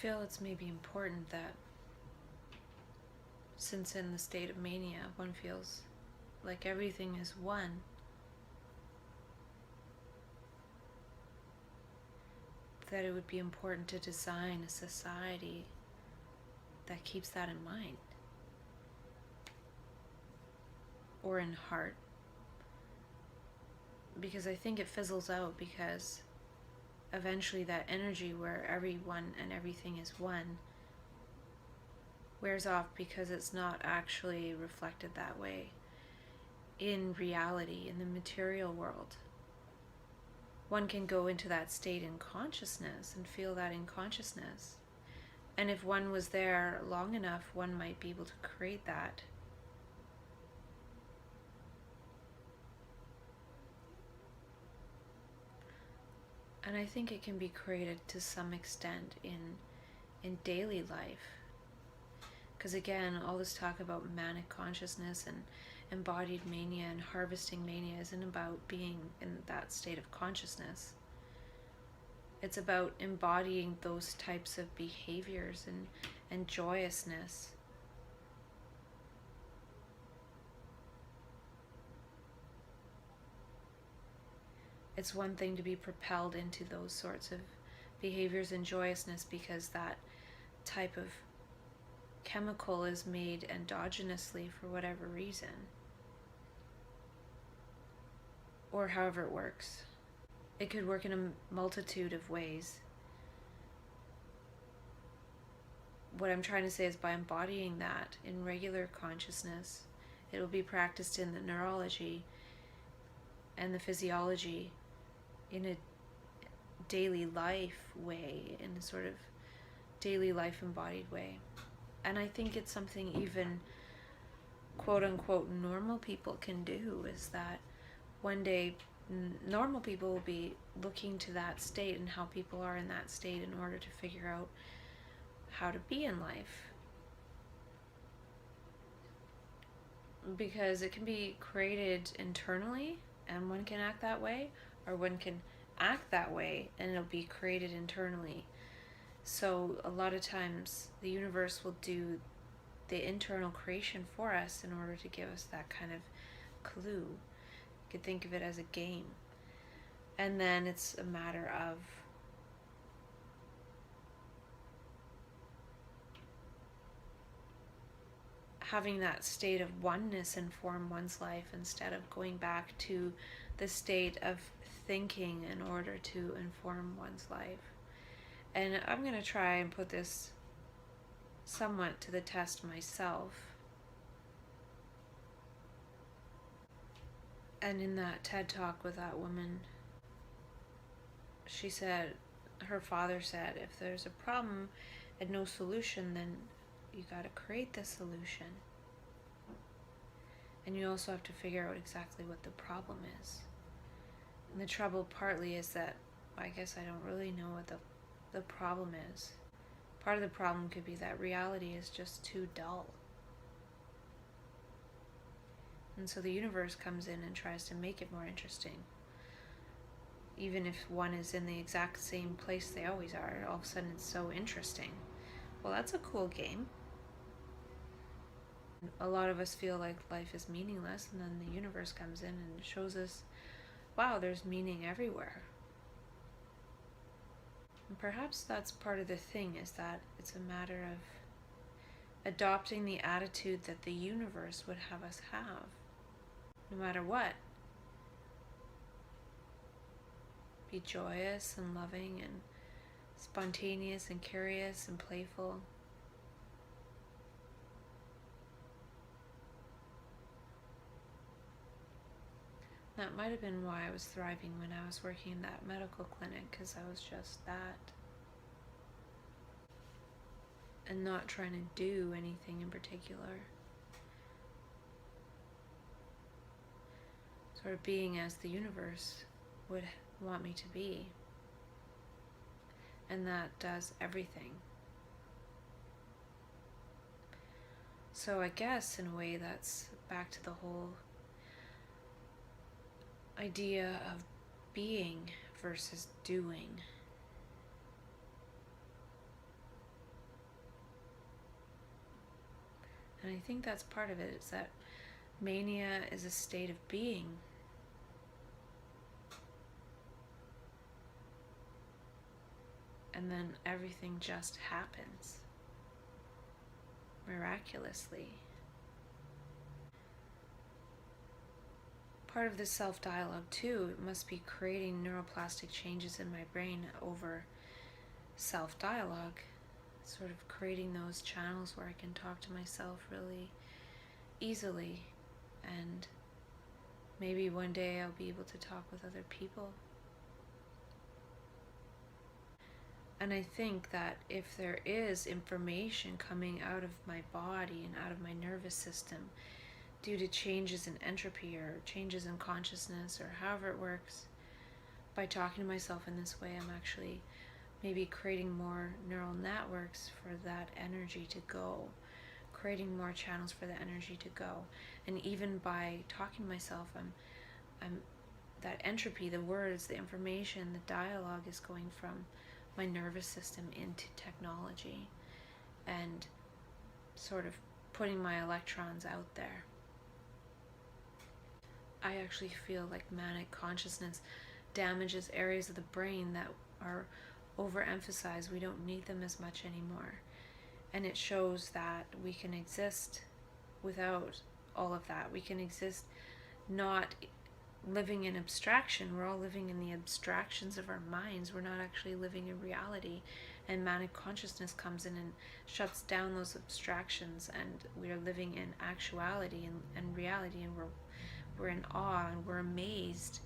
feel it's maybe important that, since in the state of mania one feels like everything is one, that it would be important to design a society that keeps that in mind, or in heart. Because I think it fizzles out, because eventually that energy where everyone and everything is one wears off, because it's not actually reflected that way in reality, in the material world. One can go into that state in consciousness and feel that in consciousness. And if one was there long enough, one might be able to create that. And I think it can be created to some extent in daily life. Because again, all this talk about manic consciousness and embodied mania and harvesting mania isn't about being in that state of consciousness. It's about embodying those types of behaviors and joyousness. It's one thing to be propelled into those sorts of behaviors and joyousness because that type of chemical is made endogenously for whatever reason, or however it works. It could work in a multitude of ways. What I'm trying to say is, by embodying that in regular consciousness, it will be practiced in the neurology and the physiology in a daily life way, in a sort of daily life embodied way. And I think it's something even quote unquote normal people can do, is that one day normal people will be looking to that state and how people are in that state in order to figure out how to be in life. Because it can be created internally and one can act that way, or one can act that way and it'll be created internally. So a lot of times the universe will do the internal creation for us in order to give us that kind of clue. You could think of it as a game. And then it's a matter of having that state of oneness inform one's life instead of going back to the state of thinking in order to inform one's life. And I'm going to try and put this somewhat to the test myself. And in that TED Talk with that woman, she said, her father said, if there's a problem and no solution, then you got to create the solution. And you also have to figure out exactly what the problem is. And the trouble partly is that I guess I don't really know what the problem is. Part of the problem could be that reality is just too dull. And so the universe comes in and tries to make it more interesting. Even if one is in the exact same place they always are, all of a sudden it's so interesting. Well, that's a cool game. A lot of us feel like life is meaningless, and then the universe comes in and shows us, wow, there's meaning everywhere. And perhaps that's part of the thing, is that it's a matter of adopting the attitude that the universe would have us have, no matter what. Be joyous and loving and spontaneous and curious and playful. That might have been why I was thriving when I was working in that medical clinic, because I was just that. And not trying to do anything in particular. Sort of being as the universe would want me to be. And that does everything. So I guess in a way that's back to the whole idea of being versus doing. And I think that's part of it, is that mania is a state of being. And then everything just happens miraculously. Part of the self-dialogue too must be creating neuroplastic changes in my brain over self-dialogue, sort of creating those channels where I can talk to myself really easily, and maybe one day I'll be able to talk with other people. And I think that if there is information coming out of my body and out of my nervous system due to changes in entropy or changes in consciousness or however it works, by talking to myself in this way, I'm actually maybe creating more neural networks for that energy to go, creating more channels for the energy to go. And even by talking to myself, I'm that entropy, the words, the information, the dialogue is going from my nervous system into technology and sort of putting my electrons out there. I actually feel like manic consciousness damages areas of the brain that are overemphasized. We don't need them as much anymore. And it shows that we can exist without all of that. We can exist not living in abstraction. We're all living in the abstractions of our minds. We're not actually living in reality. And manic consciousness comes in and shuts down those abstractions, and we are living in actuality and reality, and we're in awe and we're amazed.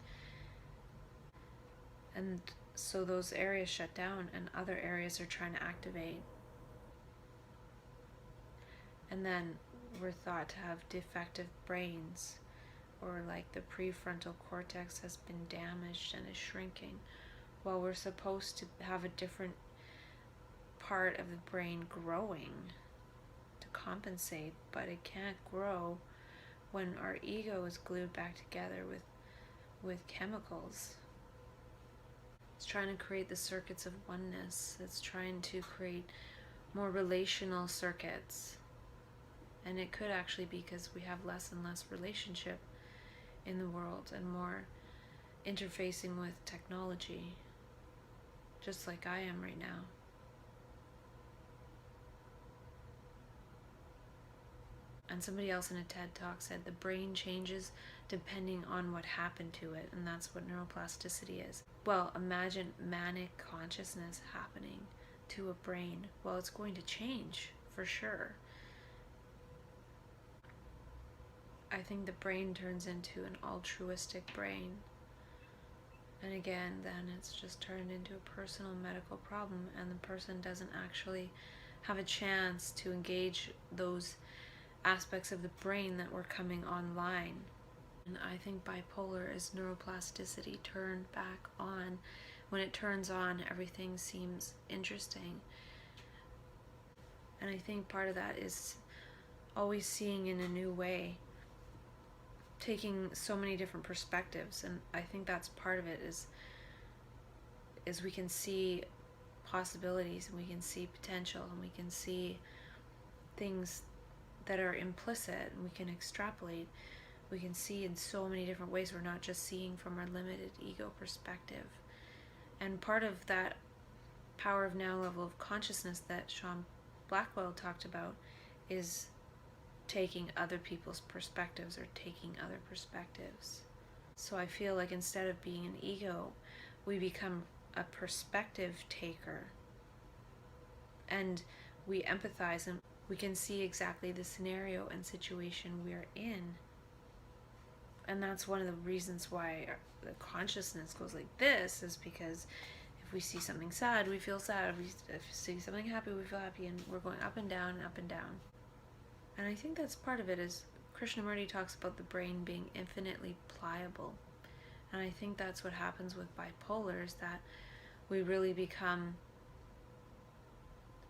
And so those areas shut down and other areas are trying to activate. And then we're thought to have defective brains, or like the prefrontal cortex has been damaged and is shrinking, while we're supposed to have a different part of the brain growing to compensate, but it can't grow when our ego is glued back together with chemicals. It's trying to create the circuits of oneness. It's trying to create more relational circuits. And it could actually be because we have less and less relationship in the world and more interfacing with technology, just like I am right now. And somebody else in a TED Talk said the brain changes depending on what happened to it, and that's what neuroplasticity is. Well, imagine manic consciousness happening to a brain. Well, it's going to change for sure. I think the brain turns into an altruistic brain. And again, then it's just turned into a personal medical problem, and the person doesn't actually have a chance to engage those aspects of the brain that were coming online. And I think bipolar is neuroplasticity turned back on. When it turns on, everything seems interesting. And I think part of that is always seeing in a new way, taking so many different perspectives. And I think that's part of it, is we can see possibilities, and we can see potential, and we can see things that are implicit, and we can extrapolate. We can see in so many different ways. We're not just seeing from our limited ego perspective. And part of that power of now level of consciousness that Sean Blackwell talked about is taking other people's perspectives, or taking other perspectives. So I feel like instead of being an ego, we become a perspective taker, and we empathize, and we can see exactly the scenario and situation we're in. And that's one of the reasons why the consciousness goes like this, is because if we see something sad, we feel sad. If we see something happy, we feel happy, and we're going up and down and up and down. And I think that's part of it, is Krishnamurti talks about the brain being infinitely pliable. And I think that's what happens with bipolar, is that we really become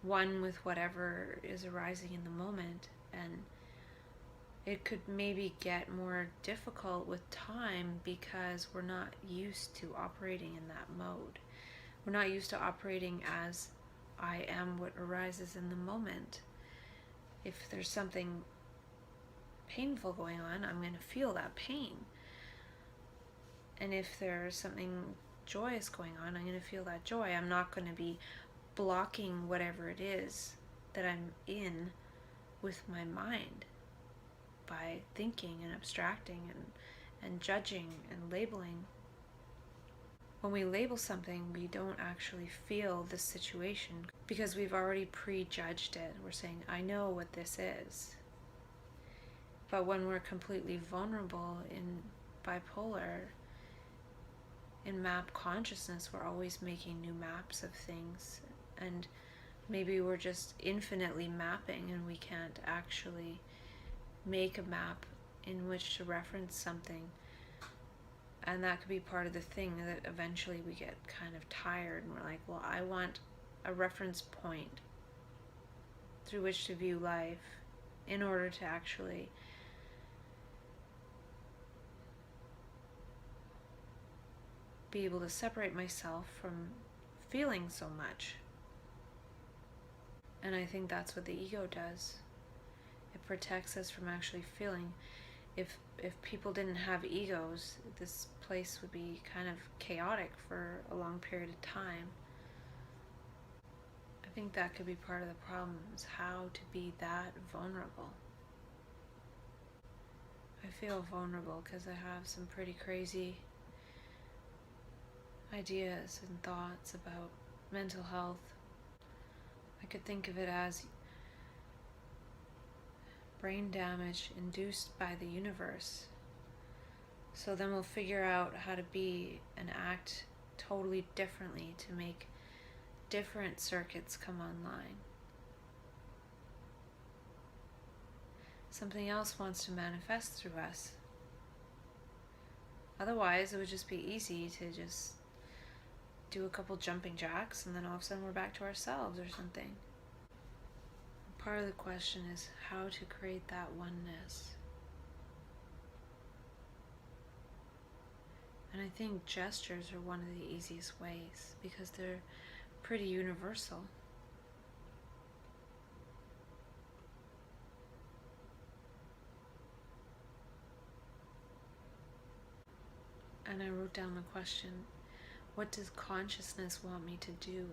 one with whatever is arising in the moment. And it could maybe get more difficult with time, because we're not used to operating in that mode. We're not used to operating as I am what arises in the moment. If there's something painful going on, I'm going to feel that pain. And if there's something joyous going on, I'm going to feel that joy. I'm not going to be blocking whatever it is that I'm in with my mind by thinking and abstracting and judging and labeling. When we label something, we don't actually feel the situation because we've already prejudged it. We're saying, I know what this is. But when we're completely vulnerable in bipolar, in map consciousness, we're always making new maps of things. And maybe we're just infinitely mapping and we can't actually make a map in which to reference something. And that could be part of the thing that eventually we get kind of tired and we're like, well, I want a reference point through which to view life in order to actually be able to separate myself from feeling so much. And I think that's what the ego does. It protects us from actually feeling. If people didn't have egos, this place would be kind of chaotic for a long period of time. I think that could be part of the problem, is how to be that vulnerable. I feel vulnerable because I have some pretty crazy ideas and thoughts about mental health. I could think of it as brain damage induced by the universe. So then we'll figure out how to be and act totally differently to make different circuits come online. Something else wants to manifest through us. Otherwise, it would just be easy to just do a couple jumping jacks and then all of a sudden we're back to ourselves or something. Part of the question is how to create that oneness. And I think gestures are one of the easiest ways because they're pretty universal. And I wrote down the question, what does consciousness want me to do?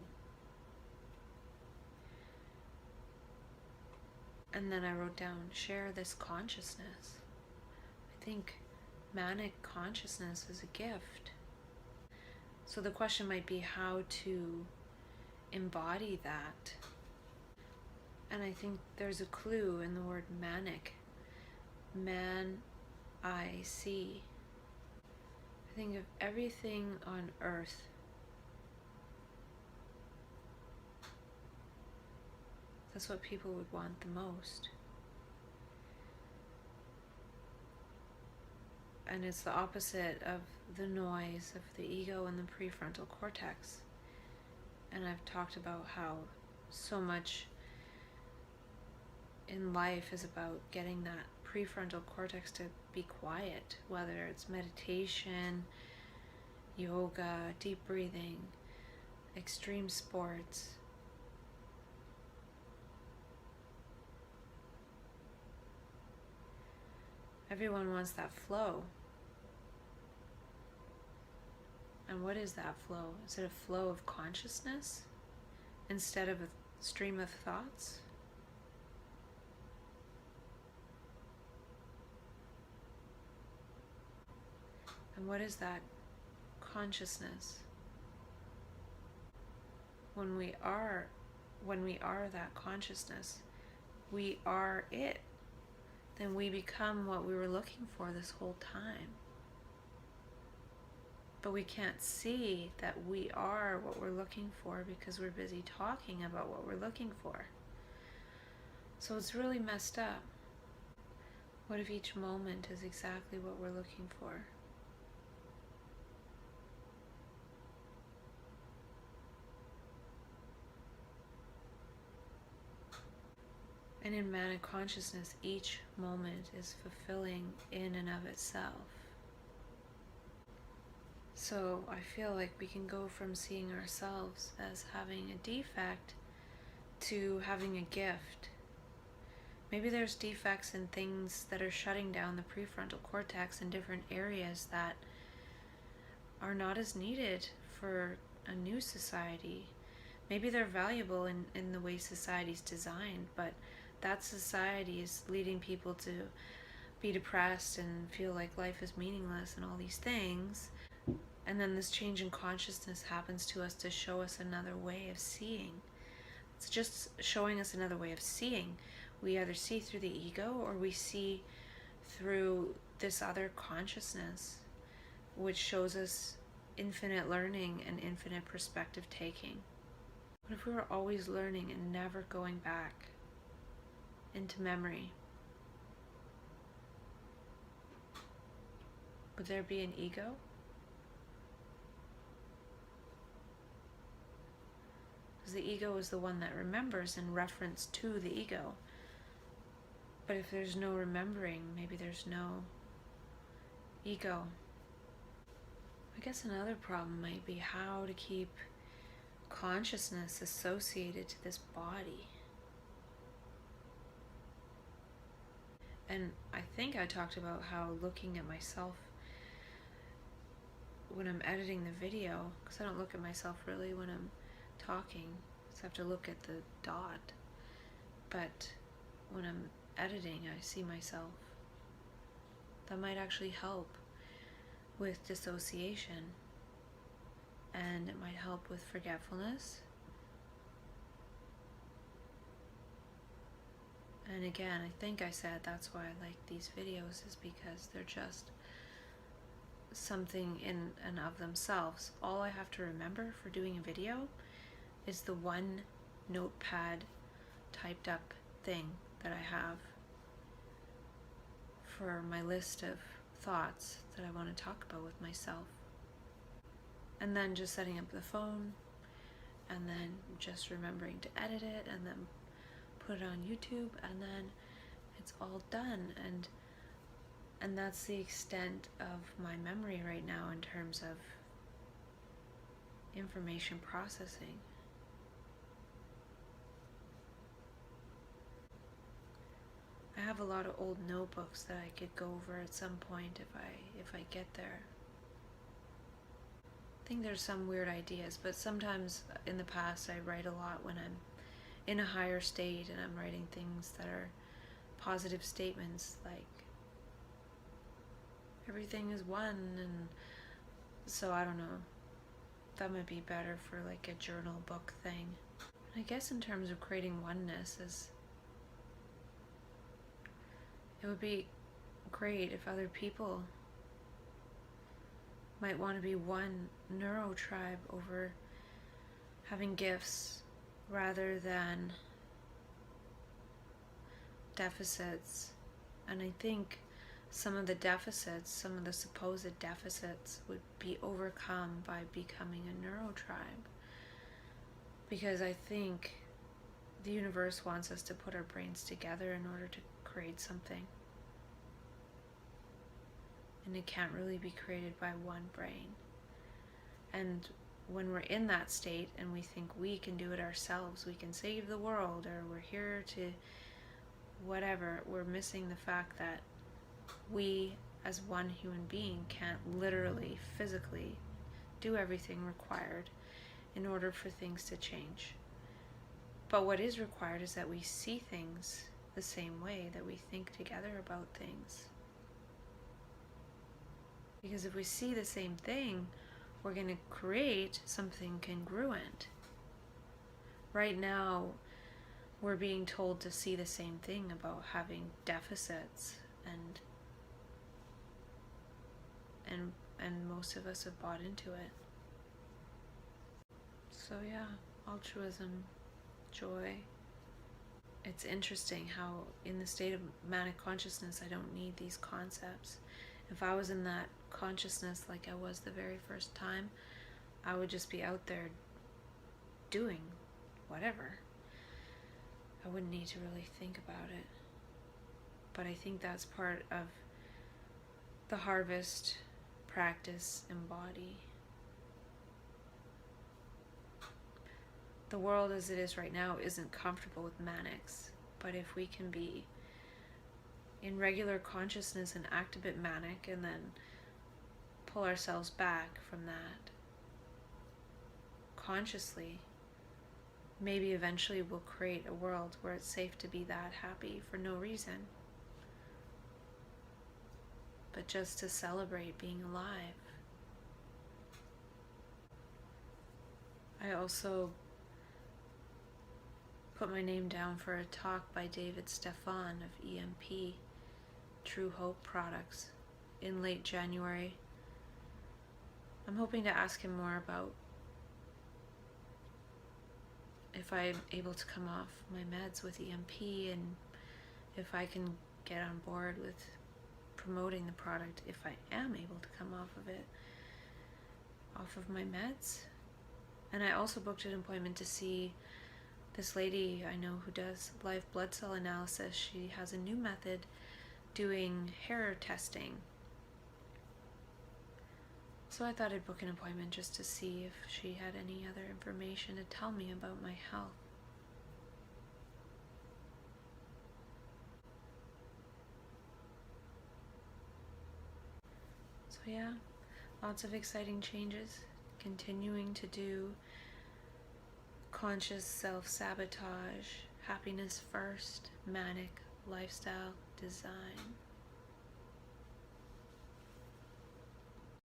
And then I wrote down, share this consciousness. I think manic consciousness is a gift. So the question might be how to embody that. And I think there's a clue in the word manic. Man, I see. I think of everything on earth that's what people would want the most. And it's the opposite of the noise of the ego and the prefrontal cortex. And I've talked about how so much in life is about getting that prefrontal cortex to be quiet, whether it's meditation, yoga, deep breathing, extreme sports. Everyone wants that flow. And what is that flow? Is it a flow of consciousness instead of a stream of thoughts? And what is that consciousness? When we are that consciousness, we are it. Then we become what we were looking for this whole time. But we can't see that we are what we're looking for because we're busy talking about what we're looking for. So it's really messed up. What if each moment is exactly what we're looking for? And in manic consciousness, each moment is fulfilling in and of itself. So I feel like we can go from seeing ourselves as having a defect to having a gift. Maybe there's defects in things that are shutting down the prefrontal cortex in different areas that are not as needed for a new society. Maybe they're valuable in the way society's designed, but that society is leading people to be depressed and feel like life is meaningless and all these things. And then this change in consciousness happens to us to show us another way of seeing. It's just showing us another way of seeing. We either see through the ego or we see through this other consciousness, which shows us infinite learning and infinite perspective taking. What if we were always learning and never going back into memory? Would there be an ego? Because the ego is the one that remembers in reference to the ego. But if there's no remembering, maybe there's no ego. I guess another problem might be how to keep consciousness associated to this body. And I think I talked about how looking at myself when I'm editing the video, because I don't look at myself really when I'm talking, so I have to look at the dot. But when I'm editing, I see myself. That might actually help with dissociation, and it might help with forgetfulness. And again, I think I said that's why I like these videos, is because they're just something in and of themselves. All I have to remember for doing a video is the one notepad typed up thing that I have for my list of thoughts that I want to talk about with myself. And then just setting up the phone, and then just remembering to edit it, and then put it on YouTube, and then it's all done. And that's the extent of my memory right now in terms of information processing. I have a lot of old notebooks that I could go over at some point if I get there. I think there's some weird ideas, but sometimes in the past I write a lot when I'm in a higher state and I'm writing things that are positive statements, like everything is one, and so I don't know. That might be better for like a journal book thing. I guess in terms of creating oneness, it would be great if other people might want to be one neuro tribe over having gifts rather than deficits. And I think some of the deficits, some of the supposed deficits, would be overcome by becoming a neuro tribe. Because I think the universe wants us to put our brains together in order to create something. And it can't really be created by one brain. And when we're in that state and we think we can do it ourselves, we can save the world, or we're here to whatever, we're missing the fact that we as one human being can't literally, physically do everything required in order for things to change. But what is required is that we see things the same way, that we think together about things. Because if we see the same thing, we're going to create something congruent. Right now, we're being told to see the same thing about having deficits, and most of us have bought into it. So yeah, altruism, joy. It's interesting how in the state of manic consciousness, I don't need these concepts. If I was in that consciousness like I was the very first time, I would just be out there doing whatever. I wouldn't need to really think about it. But I think that's part of the harvest, practice, embody. The world as it is right now isn't comfortable with manics, but if we can be in regular consciousness and act a bit manic and then pull ourselves back from that consciously, maybe eventually we'll create a world where it's safe to be that happy for no reason, but just to celebrate being alive. I also put my name down for a talk by David Stefan of EMP, True Hope Products, in late January. I'm hoping to ask him more about if I'm able to come off my meds with EMP and if I can get on board with promoting the product if I am able to come off of my meds. And I also booked an appointment to see this lady I know who does live blood cell analysis. She has a new method doing hair testing. So I thought I'd book an appointment just to see if she had any other information to tell me about my health. So yeah, lots of exciting changes. Continuing to do conscious self-sabotage, happiness first, manic lifestyle design.